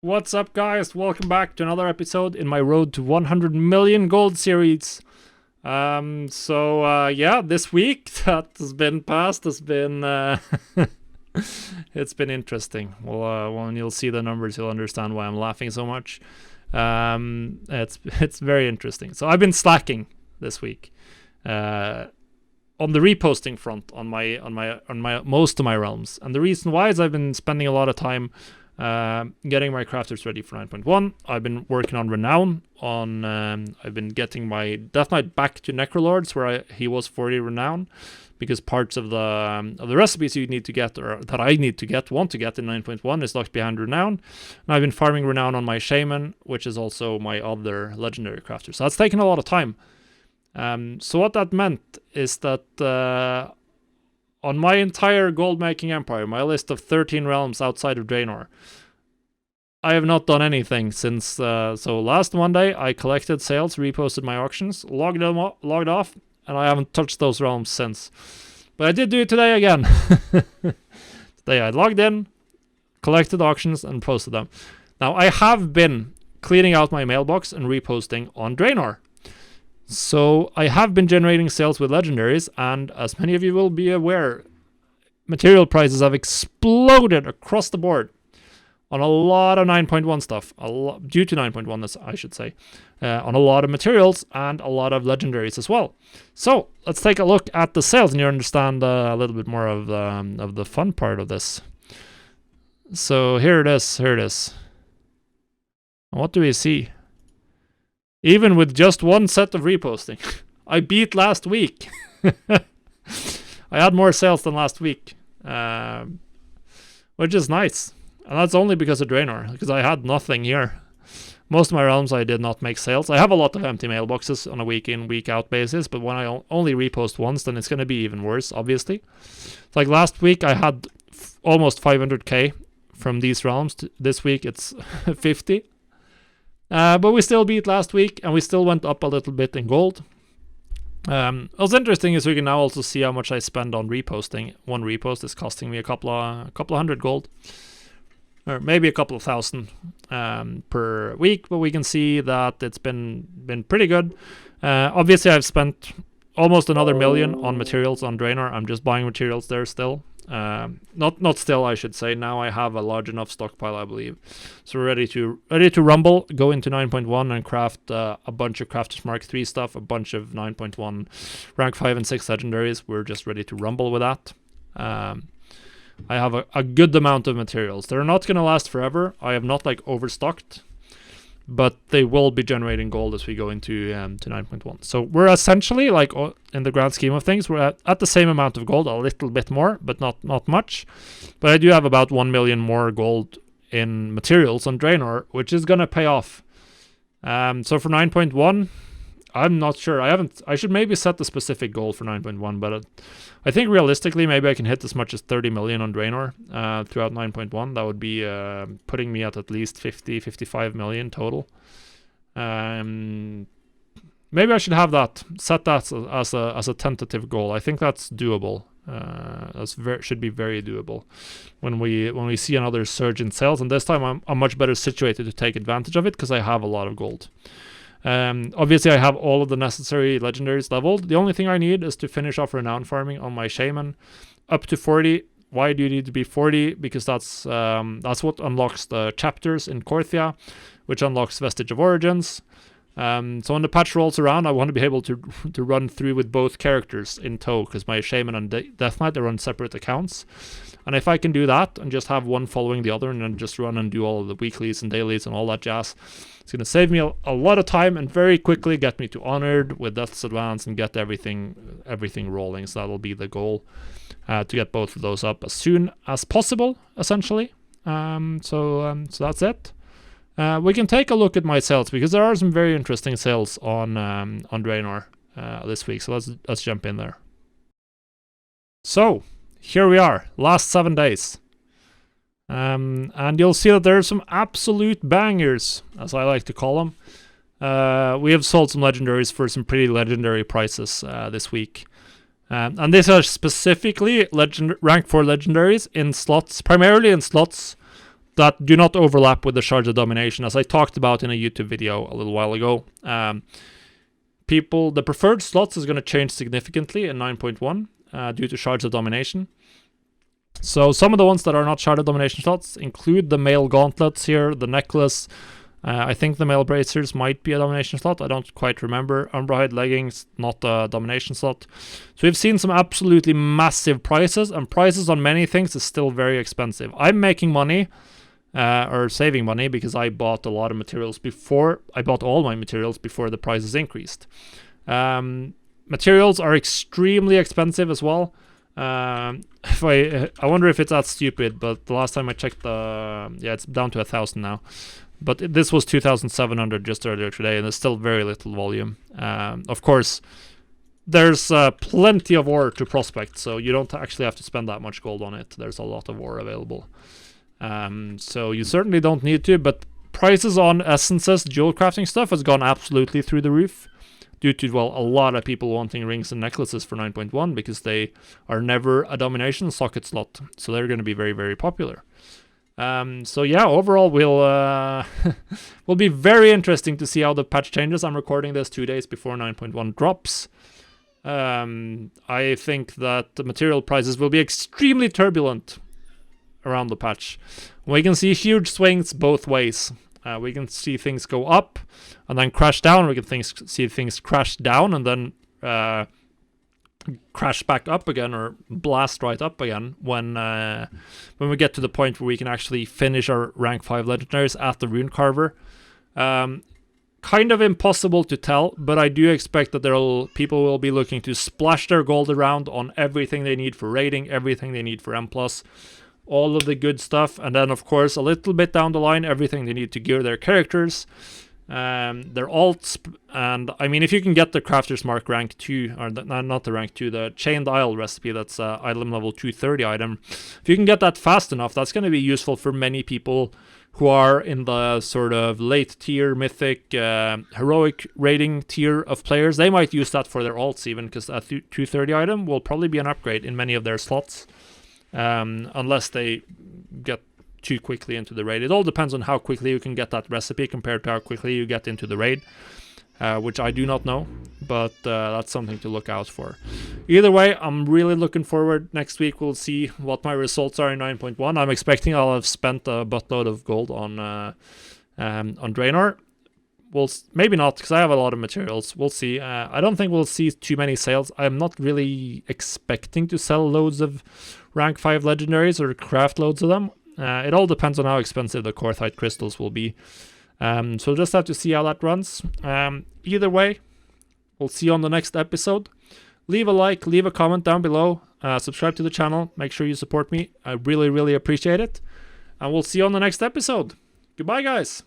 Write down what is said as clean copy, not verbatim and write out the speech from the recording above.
What's up, guys? Welcome back to another episode in my Road to 100 Million Gold series. Yeah, this week that has been past has been it's been interesting. Well, when you'll see the numbers, you'll understand why I'm laughing so much. It's very interesting. So I've been slacking this week on the reposting front on my most of my realms, and the reason why is I've been spending a lot of time getting my crafters ready for 9.1. I've been working on Renown. I've been getting my Death Knight back to Necrolords, where he was 40 Renown, because parts of the recipes you need to get, or that I want to get in 9.1, is locked behind Renown. And I've been farming Renown on my Shaman, which is also my other legendary crafter. So that's taken a lot of time. So what that meant is that on my entire gold-making empire, my list of 13 realms outside of Draenor, I have not done anything since. So last Monday, I collected sales, reposted my auctions, logged off, and I haven't touched those realms since. But I did do it today again. Today I logged in, collected auctions, and posted them. Now, I have been cleaning out my mailbox and reposting on Draenor. So I have been generating sales with legendaries, and as many of you will be aware, material prices have exploded across the board on a lot of 9.1 stuff, due to 9.1, I should say, on a lot of materials and a lot of legendaries as well. So let's take a look at the sales, and you understand a little bit more of the fun part of this. So here it is. What do we see? Even with just one set of reposting, I beat last week. I had more sales than last week, which is nice. And that's only because of Draenor, because I had nothing here. Most of my realms I did not make sales. I have a lot of empty mailboxes on a week in, week out basis, but when I only repost once, then it's going to be even worse, obviously. It's like last week I had almost 500k from these realms. This week it's 50. But we still beat last week, and we still went up a little bit in gold. What's interesting is we can now also see how much I spend on reposting. One repost is costing me a couple of hundred gold, or maybe a couple of thousand per week. But we can see that it's been pretty good. Obviously, I've spent almost another 1 million on materials on Draenor. I'm just buying materials there still. Not still, I should say. Now I have a large enough stockpile, I believe. So we're ready to rumble, go into 9.1 and craft a bunch of Crafters Mark 3 stuff, a bunch of 9.1 rank 5 and 6 legendaries. We're just ready to rumble with that. I have a good amount of materials. They're not going to last forever. I have not overstocked, but they will be generating gold as we go into to 9.1. So we're essentially, in the grand scheme of things, we're at the same amount of gold, a little bit more, but not much. But I do have about 1 million more gold in materials on Draenor, which is going to pay off. So for 9.1, I'm not sure. I should maybe set the specific goal for 9.1, but I think realistically maybe I can hit as much as 30 million on Draenor throughout 9.1. That would be putting me at least 55 million total. Maybe I should have that, set that as a tentative goal. I think that's doable. Should be very doable when we see another surge in sales, and this time I'm much better situated to take advantage of it because I have a lot of gold. Obviously, I have all of the necessary legendaries leveled. The only thing I need is to finish off Renown farming on my Shaman up to 40. Why do you need to be 40? Because that's what unlocks the chapters in Korthia, which unlocks Vestige of Origins. So when the patch rolls around, I want to be able to run through with both characters in tow, because my Shaman and Death Knight, they run separate accounts. And if I can do that and just have one following the other and then just run and do all of the weeklies and dailies and all that jazz, it's going to save me a lot of time and very quickly get me to Honored with Death's Advance and get everything rolling. So that'll be the goal, to get both of those up as soon as possible, essentially. So that's it. We can take a look at my sales, because there are some very interesting sales on Draenor this week. So let's jump in there. So here we are, last 7 days. And you'll see that there are some absolute bangers, as I like to call them. We have sold some legendaries for some pretty legendary prices this week. And these are specifically rank 4 legendaries in slots, primarily in slots that do not overlap with the Shards of Domination, as I talked about in a YouTube video a little while ago. The preferred slots is going to change significantly in 9.1 due to Shards of Domination. So some of the ones that are not Shard of Domination slots include the male gauntlets here, the necklace. I think the male bracers might be a domination slot. I don't quite remember. Umbrahide leggings, not a domination slot. So we've seen some absolutely massive prices, and prices on many things is still very expensive. I'm making money, or saving money, because I bought a lot of materials before. I bought all my materials before the prices increased. Materials are extremely expensive as well. I wonder if it's that stupid, but the last time I checked, it's down to 1,000 now. But this was 2,700 just earlier today, and there's still very little volume. Of course, there's plenty of ore to prospect, so you don't actually have to spend that much gold on it. There's a lot of ore available. So you certainly don't need to, but prices on essences, jewel crafting stuff has gone absolutely through the roof due to, well, a lot of people wanting rings and necklaces for 9.1 because they are never a domination socket slot. So they're going to be very, very popular. So yeah, overall will be very interesting to see how the patch changes. I'm recording this 2 days before 9.1 drops. I think that the material prices will be extremely turbulent around the patch. We can see huge swings both ways. We can see things go up and then crash down. We can see things crash down and then crash back up again, or blast right up again when we get to the point where we can actually finish our rank 5 legendaries at the Rune Carver. Kind of impossible to tell, but I do expect that people will be looking to splash their gold around on everything they need for raiding, everything they need for M+, all of the good stuff, and then of course a little bit down the line, everything they need to gear their characters, their alts, and I mean, if you can get the Crafter's Mark rank 2, or not the rank 2, the Chained Isle recipe, that's item level 230 item, if you can get that fast enough, that's going to be useful for many people who are in the sort of late tier, mythic, heroic raiding tier of players. They might use that for their alts even, because a 230 item will probably be an upgrade in many of their slots. Unless they get too quickly into the raid. It all depends on how quickly you can get that recipe compared to how quickly you get into the raid, which I do not know, but that's something to look out for. Either way, I'm really looking forward. Next week we'll see what my results are in 9.1. I'm expecting I'll have spent a buttload of gold on Draenor. Maybe not, because I have a lot of materials. We'll see. I don't think we'll see too many sales. I'm not really expecting to sell loads of rank 5 legendaries or craft loads of them. It all depends on how expensive the Korthite crystals will be. So we'll just have to see how that runs. Either way, we'll see you on the next episode. Leave a like, leave a comment down below. Subscribe to the channel. Make sure you support me. I really, really appreciate it. And we'll see you on the next episode. Goodbye, guys.